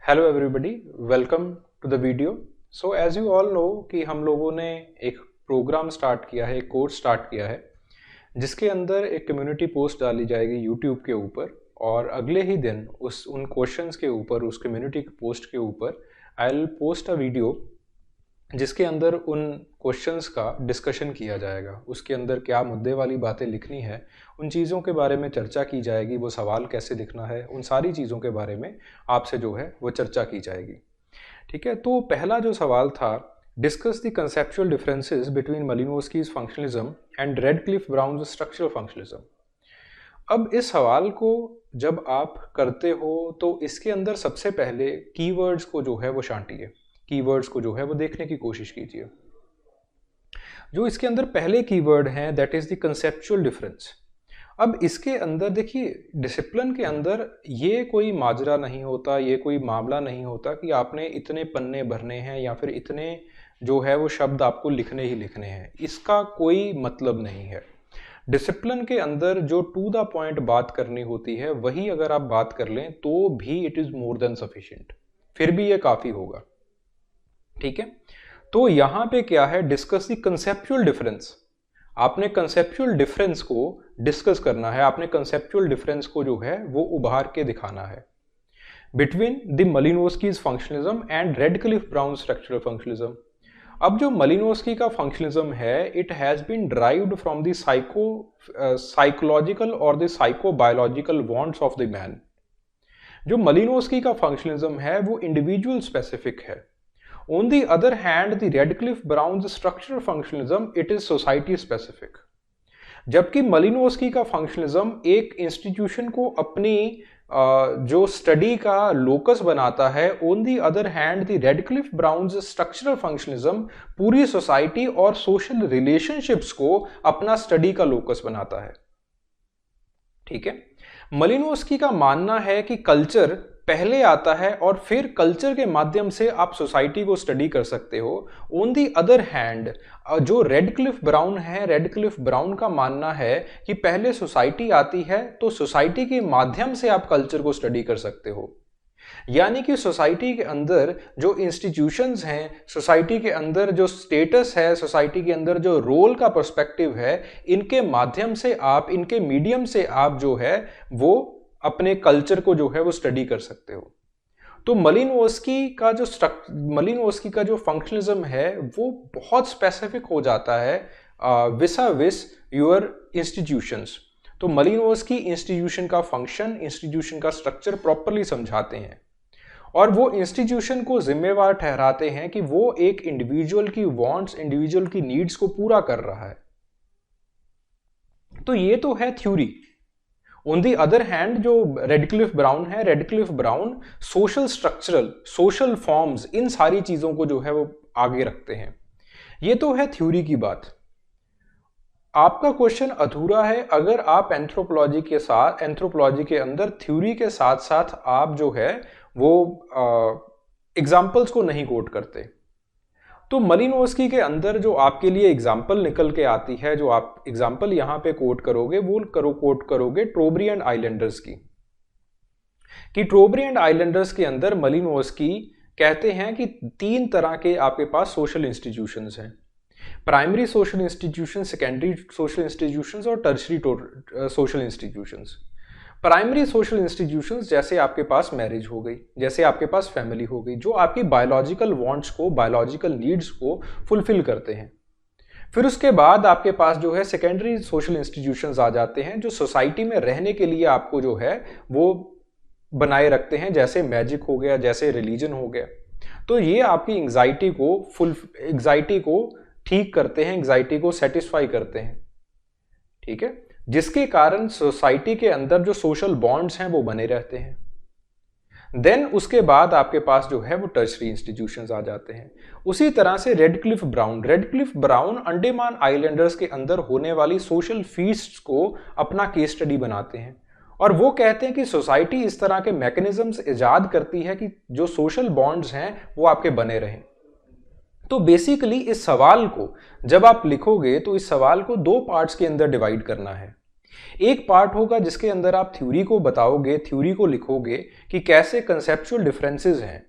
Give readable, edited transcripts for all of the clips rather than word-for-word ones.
Hello everybody, welcome to the video. So as you all know कि हम लोगों ने एक प्रोग्राम स्टार्ट किया है, एक कोर्स स्टार्ट किया है जिसके अंदर एक कम्युनिटी पोस्ट डाली जाएगी यूट्यूब के ऊपर और अगले ही दिन उन क्वेश्चंस के ऊपर, उस कम्युनिटी पोस्ट के ऊपर I will post a video जिसके अंदर उन क्वेश्चंस का डिस्कशन किया जाएगा। उसके अंदर क्या मुद्दे वाली बातें लिखनी है, उन चीज़ों के बारे में चर्चा की जाएगी। वो सवाल कैसे लिखना है, उन सारी चीज़ों के बारे में आपसे जो है वो चर्चा की जाएगी। ठीक है, तो पहला जो सवाल था, discuss the conceptual differences between Malinowski's functionalism and Radcliffe Brown structural functionalism. अब इस सवाल को जब आप करते हो तो इसके अंदर सबसे पहले कीवर्ड्स को जो है वो छांटिए, कीवर्ड्स को जो है वो देखने की कोशिश कीजिए। जो इसके अंदर पहले कीवर्ड हैं that is the conceptual difference. अब इसके अंदर देखिए, डिसिप्लिन के अंदर ये कोई माजरा नहीं होता, ये कोई मामला नहीं होता कि आपने इतने पन्ने भरने हैं या फिर इतने जो है वो शब्द आपको लिखने ही लिखने हैं। इसका कोई मतलब नहीं है। डिसिप्लिन के अंदर जो टू द पॉइंट बात करनी होती है वही अगर आप बात कर लें तो भी it is more than sufficient, फिर भी ये काफ़ी होगा। ठीक है, तो यहां पे क्या है, डिस्कस द कंसेप्चुअल डिफरेंस। आपने कंसेप्चुअल डिफरेंस को डिस्कस करना है, आपने कंसेप्चुअल डिफरेंस को जो है वो उभार के दिखाना है between the Malinowski's functionalism and Radcliffe Brown structural functionalism. अब जो मालिनोव्स्की का फंक्शनलिज्म है, it has been derived from the psychological और the psychobiological wants of the man. जो मालिनोव्स्की का फंक्शनलिज्म है वो इंडिविजुअल स्पेसिफिक है। On the other hand, the Radcliffe-Brown's structural functionalism, it is society specific. जबकि Malinowski का functionalism एक institution को अपनी जो स्टडी का लोकस बनाता है, on the other hand the Radcliffe Brown's structural functionalism पूरी सोसाइटी और सोशल रिलेशनशिप्स को अपना स्टडी का लोकस बनाता है। ठीक है, मालिनोव्स्की का मानना है कि कल्चर पहले आता है और फिर कल्चर के माध्यम से आप सोसाइटी को स्टडी कर सकते हो। ऑन दी अदर हैंड जो रेडक्लिफ ब्राउन है, रेडक्लिफ ब्राउन का मानना है कि पहले सोसाइटी आती है तो सोसाइटी के माध्यम से आप कल्चर को स्टडी कर सकते हो। यानी कि सोसाइटी के अंदर जो इंस्टीट्यूशंस हैं, सोसाइटी के अंदर जो स्टेटस है, सोसाइटी के अंदर जो रोल का पर्सपेक्टिव है, इनके माध्यम से आप, इनके मीडियम से आप जो है वो अपने कल्चर को जो है वो स्टडी कर सकते हो। तो मालिनोव्स्की का जो फंक्शनलिज्म है वो बहुत स्पेसिफिक हो जाता है विसा विस योर इंस्टीट्यूशंस। तो मालिनोव्स्की इंस्टीट्यूशन का फंक्शन, इंस्टीट्यूशन का स्ट्रक्चर प्रॉपरली समझाते हैं और वो इंस्टीट्यूशन को जिम्मेवार ठहराते हैं कि वो एक इंडिविजुअल की वांट्स, इंडिविजुअल की नीड्स को पूरा कर रहा है। तो ये तो है theory. On the other hand जो रेडक्लिफ ब्राउन है, Radcliffe Brown social structural, social forms, इन सारी चीजों को जो है वो आगे रखते हैं। ये तो है थ्योरी की बात। आपका क्वेश्चन अधूरा है अगर आप एंथ्रोपोलॉजी के अंदर थ्योरी के साथ साथ आप जो है वो एग्जाम्पल्स को नहीं कोट करते। तो मालिनोव्स्की के अंदर जो आपके लिए एग्जाम्पल निकल के आती है, जो आप एग्जाम्पल यहां पे कोट करोगे वो कोट करोगे ट्रोब्रियन आइलैंडर्स की। कि ट्रोब्रियन आइलैंडर्स के अंदर मालिनोव्स्की कहते हैं कि 3 तरह के आपके पास सोशल इंस्टीट्यूशंस हैं, primary social institution, secondary social institutions और tertiary social institutions. Primary social institutions जैसे आपके पास मैरिज हो गई, जैसे आपके पास फैमिली हो गई, जो आपकी बायोलॉजिकल वांट्स को, बायोलॉजिकल नीड्स को फुलफिल करते हैं। फिर उसके बाद आपके पास जो है सेकेंडरी सोशल इंस्टीट्यूशंस आ जाते हैं जो सोसाइटी में रहने के लिए आपको जो है वो बनाए रखते हैं, जैसे मैजिक हो गया, जैसे रिलीजन हो गया। तो ये आपकी एंग्जाइटी को ठीक करते हैं, एंग्जाइटी को सेटिस्फाई करते हैं। ठीक है, जिसके कारण सोसाइटी के अंदर जो सोशल बॉन्ड्स हैं वो बने रहते हैं। देन उसके बाद आपके पास जो है वो टर्शरी इंस्टीट्यूशंस आ जाते हैं। उसी तरह से रेडक्लिफ ब्राउन अंडमान आइलैंडर्स के अंदर होने वाली सोशल फीस्ट्स को अपना केस स्टडी बनाते हैं और वो कहते हैं कि सोसाइटी इस तरह के मैकेनिज्म्स इजाद करती है कि जो सोशल बॉन्ड्स हैं वो आपके बने रहें। तो बेसिकली इस सवाल को जब आप लिखोगे तो इस सवाल को 2 पार्ट्स के अंदर डिवाइड करना है। एक पार्ट होगा जिसके अंदर आप थ्योरी को बताओगे, थ्योरी को लिखोगे कि कैसे कंसेप्चुअल डिफरेंसेस हैं।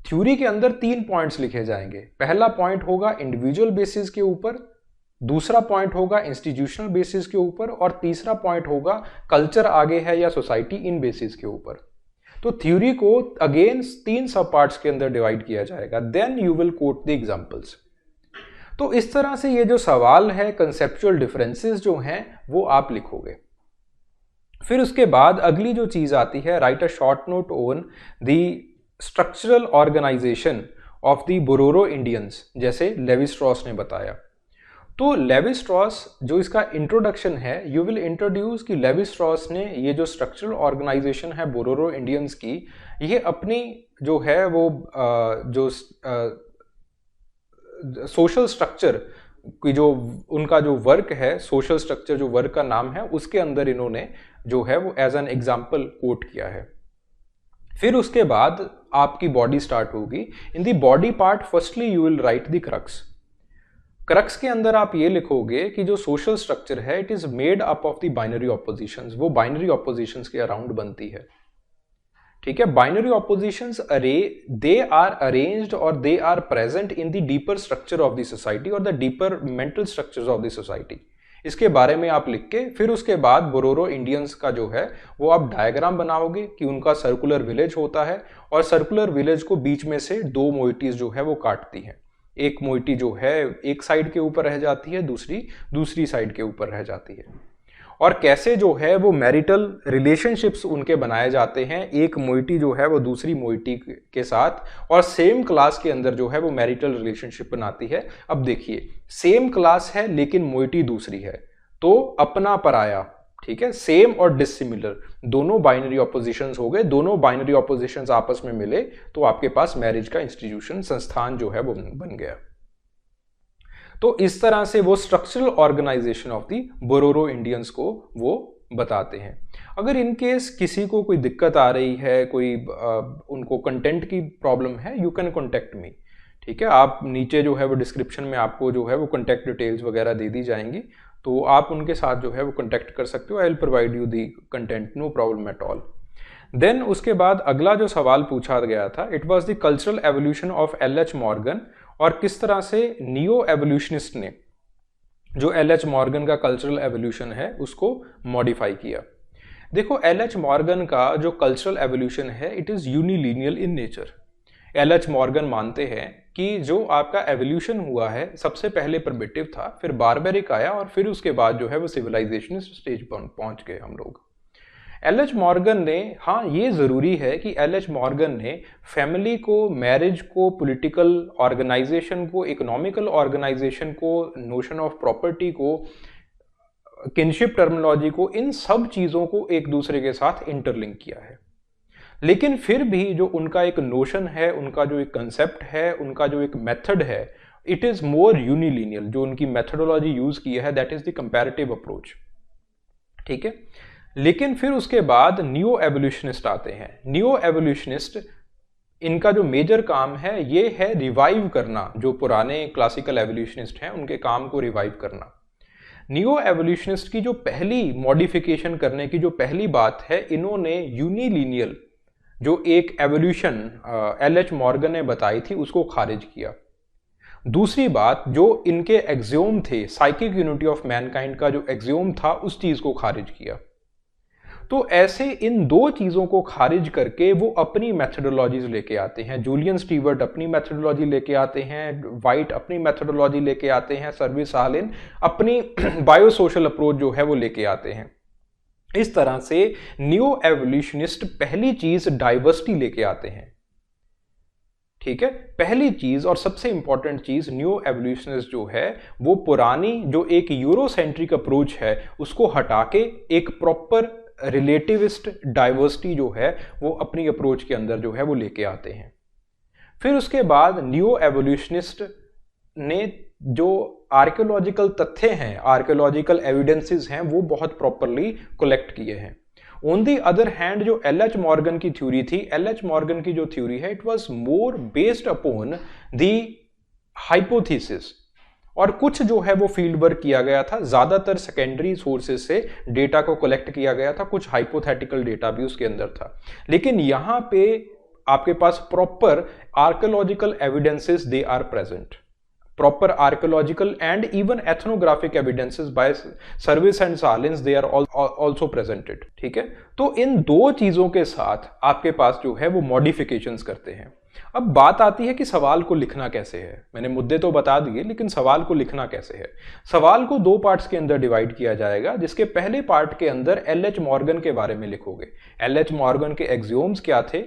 थ्योरी के अंदर 3 पॉइंट्स लिखे जाएंगे। पहला पॉइंट होगा इंडिविजुअल बेसिस के ऊपर, दूसरा पॉइंट होगा इंस्टीट्यूशनल बेसिस के ऊपर, और तीसरा पॉइंट होगा कल्चर आगे है या सोसाइटी इन बेसिस के ऊपर। तो थ्योरी को अगेन 3 सब पार्ट्स के अंदर डिवाइड किया जाएगा। Then you will quote the examples. तो इस तरह से ये जो सवाल है कंसेप्चुअल डिफरेंसेस जो हैं वो आप लिखोगे। फिर उसके बाद अगली जो चीज आती है, write a short note on the structural organisation of the Bororo Indians, जैसे लेवी स्ट्रॉस ने बताया। तो लेवी स्ट्रॉस जो इसका इंट्रोडक्शन है, यू विल इंट्रोड्यूस कि लेवी स्ट्रॉस ने ये जो स्ट्रक्चरल ऑर्गेनाइजेशन है बोरोरो इंडियंस की, ये अपनी जो है वो जो सोशल स्ट्रक्चर की जो उनका जो वर्क है, सोशल स्ट्रक्चर जो वर्क का नाम है, उसके अंदर इन्होंने जो है वो एज एन एग्जाम्पल कोट किया है। फिर उसके बाद आपकी बॉडी स्टार्ट होगी। In the body part firstly you will write the crux. Crux के अंदर आप ये लिखोगे कि जो सोशल स्ट्रक्चर है it is made up of the binary oppositions, वो बाइनरी ऑपोजिशंस के अराउंड बनती है। ठीक है, binary oppositions they are arranged और they are present in the deeper structure of the society और the deeper mental structures of the society. इसके बारे में आप लिख के फिर उसके बाद बोरोरो इंडियंस का जो है वो आप डायग्राम बनाओगे कि उनका सर्कुलर विलेज होता है और सर्कुलर विलेज को बीच में से 2 मोइटीज जो है वो काटती हैं। एक मोइटी जो है एक साइड के ऊपर रह जाती है, दूसरी साइड के ऊपर रह जाती है। और कैसे जो है वो मैरिटल रिलेशनशिप्स उनके बनाए जाते हैं, एक मोइटी जो है वो दूसरी मोइटी के साथ और सेम क्लास के अंदर जो है वो मैरिटल रिलेशनशिप बनाती है। अब देखिए, सेम क्लास है लेकिन मोइटी दूसरी है, तो अपना पराया, ठीक है, सेम और डिसिमिलर दोनों बाइनरी ऑपोजिशंस हो गए। दोनों बाइनरी ऑपोजिशंस आपस में मिले तो आपके पास मैरिज का इंस्टीट्यूशन, संस्थान जो है वो बन गया। तो इस तरह से वो structural organisation of the Bororo Indians को वो बताते हैं। अगर इन केस किसी को कोई दिक्कत आ रही है, कोई उनको कंटेंट की प्रॉब्लम है, यू कैन कॉन्टेक्ट मी। ठीक है, आप नीचे जो है वो डिस्क्रिप्शन में आपको जो है वो कॉन्टैक्ट डिटेल्स वगैरह दे दी जाएंगी, तो आप उनके साथ जो है वो कॉन्टैक्ट कर सकते हो। I will provide you the content, no problem at all. Then उसके बाद अगला जो सवाल पूछा गया था, it was the cultural evolution of L H. Morgan, और किस तरह से नियो एवोल्यूशनिस्ट ने जो एल.एच. मॉर्गन का कल्चरल एवोल्यूशन है उसको मॉडिफाई किया। देखो, एल.एच. मॉर्गन का जो कल्चरल एवोल्यूशन है it is unilineal in nature. L H. Morgan मानते हैं कि जो आपका एवोल्यूशन हुआ है, सबसे पहले प्रिमिटिव था, फिर बारबेरिक आया और फिर उसके बाद जो है वो सिविलाइजेशन स्टेज पर पहुंच गए हम लोग। एल.एच. मॉर्गन ने, हाँ ये ज़रूरी है कि एल.एच. मॉर्गन ने फैमिली को, मैरिज को, पॉलिटिकल ऑर्गेनाइजेशन को, इकोनॉमिकल ऑर्गेनाइजेशन को, नोशन ऑफ प्रॉपर्टी को, किनशिप टर्मिनोलॉजी को, इन सब चीज़ों को एक दूसरे के साथ इंटरलिंक किया है। लेकिन फिर भी जो उनका एक नोशन है, उनका जो एक कंसेप्ट है, उनका जो एक मेथड है, इट इज़ मोर यूनिलीनियल। जो उनकी मेथडोलॉजी यूज़ की है that is the comparative approach. ठीक है, लेकिन फिर उसके बाद न्यू एवोल्यूशनिस्ट आते हैं। न्यू एवोल्यूशनिस्ट, इनका जो मेजर काम है ये है रिवाइव करना, जो पुराने क्लासिकल एवोल्यूशनिस्ट हैं उनके काम को रिवाइव करना। न्यू एवोल्यूशनिस्ट की जो पहली मॉडिफिकेशन करने की जो पहली बात है, इन्होंने यूनिलीनियल जो एक एवोल्यूशन एल.एच. मॉर्गन ने बताई थी उसको खारिज किया। दूसरी बात, जो इनके एक्सियोम थे, साइकिक यूनिटी ऑफ मैनकाइंड का जो एक्सियोम था, उस चीज को खारिज किया। तो ऐसे इन 2 चीजों को खारिज करके वो अपनी मेथडोलॉजीज लेके आते हैं। जूलियन स्टीवर्ट अपनी मेथडोलॉजी लेके आते हैं, वाइट अपनी मेथडोलॉजी लेके आते हैं, सर्विस हालेन अपनी बायोसोशल अप्रोच जो है वो लेके आते हैं। इस तरह से न्यू एवोल्यूशनिस्ट पहली चीज डाइवर्सिटी लेके आते हैं। ठीक है, पहली चीज और सबसे इंपॉर्टेंट चीज न्यू एवोल्यूशनिस्ट जो है वो पुरानी जो एक यूरोसेंट्रिक अप्रोच है उसको हटा के एक प्रॉपर रिलेटिविस्ट डाइवर्सिटी जो है वो अपनी अप्रोच के अंदर जो है वो लेके आते हैं। फिर उसके बाद न्यू एवोल्यूशनिस्ट ने जो आर्कियोलॉजिकल तथ्य हैं, आर्कियोलॉजिकल एविडेंसेस हैं, वो बहुत प्रॉपरली कलेक्ट किए हैं। ऑन दी अदर हैंड जो एल.एच. मॉर्गन की थ्योरी थी, एल.एच. मॉर्गन की जो थ्योरी है it was more based upon the hypothesis और कुछ जो है वो फील्ड वर्क किया गया था, ज़्यादातर सेकेंडरी सोर्सेज से डेटा को कलेक्ट किया गया था, कुछ हाइपोथेटिकल डेटा भी उसके अंदर था। लेकिन यहाँ पे आपके पास proper archaeological evidences they are present, proper archaeological and even ethnographic evidences by service and Salins they are also presented। ठीक है, तो इन दो चीजों के साथ आपके पास जो है वो मॉडिफिकेशंस करते हैं। अब बात आती है कि सवाल को लिखना कैसे है। मैंने मुद्दे तो बता दिए, लेकिन सवाल को लिखना कैसे है। सवाल को दो पार्ट्स के अंदर डिवाइड किया जाएगा, जिसके पहले पार्ट के अंदर एल.एच. मॉर्गन के बारे में लिखोगे। एल.एच. मॉर्गन के एक्सियोम्स क्या थे।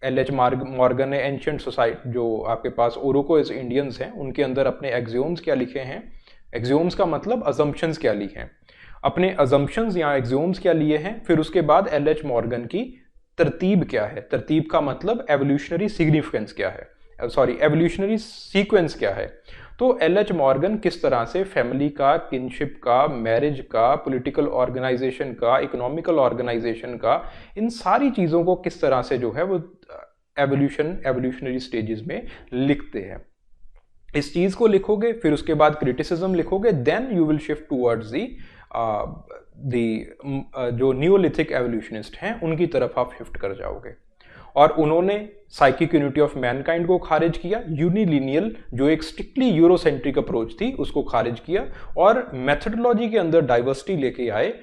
एल.एच. मॉर्गन ने एंशिएंट सोसाइटी, जो आपके पास ओरोकोइस इंडियंस हैं, उनके अंदर अपने एक्सियोम्स क्या लिखे हैं। एक्सियोम्स का मतलब अजम्पशंस क्या लिखे हैं, अपने अजम्पशंस या एक्सियोम्स क्या लिए हैं। फिर उसके बाद एल.एच. मॉर्गन की तरतीब क्या है। तरतीब का मतलब एवोल्यूशनरी सिग्निफिकेंस क्या है, सॉरी एवोल्यूशनरी सीक्वेंस क्या है। तो एल.एच. मॉर्गन किस तरह से फैमिली का, किनशिप का, मैरिज का, पॉलिटिकल ऑर्गेनाइजेशन का, इकोनॉमिकल ऑर्गेनाइजेशन का, इन सारी चीज़ों को किस तरह से जो है वो एवोल्यूशनरी स्टेजेस में लिखते हैं। इस चीज़ को लिखोगे, फिर उसके बाद क्रिटिसिज्म लिखोगे, then you will shift towards जो नियोलिथिक एवोल्यूशनिस्ट हैं उनकी तरफ आप शिफ्ट कर जाओगे। और उन्होंने साइकिक यूनिटी ऑफ मैनकाइंड को खारिज किया, यूनिलिनियल जो एक स्ट्रिक्टली यूरोसेंट्रिक अप्रोच थी उसको खारिज किया, और मेथडोलॉजी के अंदर डाइवर्सिटी लेके आए।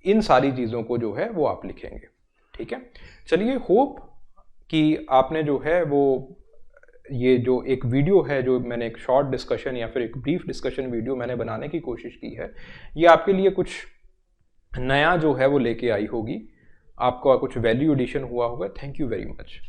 इन सारी चीज़ों को जो है वो आप लिखेंगे। ठीक है, चलिए, होप कि आपने जो है वो ये जो एक वीडियो है, जो मैंने एक शॉर्ट डिस्कशन या फिर एक ब्रीफ डिस्कशन वीडियो मैंने बनाने की कोशिश की है, ये आपके लिए कुछ नया जो है वो लेके आई होगी, आपका कुछ वैल्यू एडिशन हुआ होगा। Thank you very much.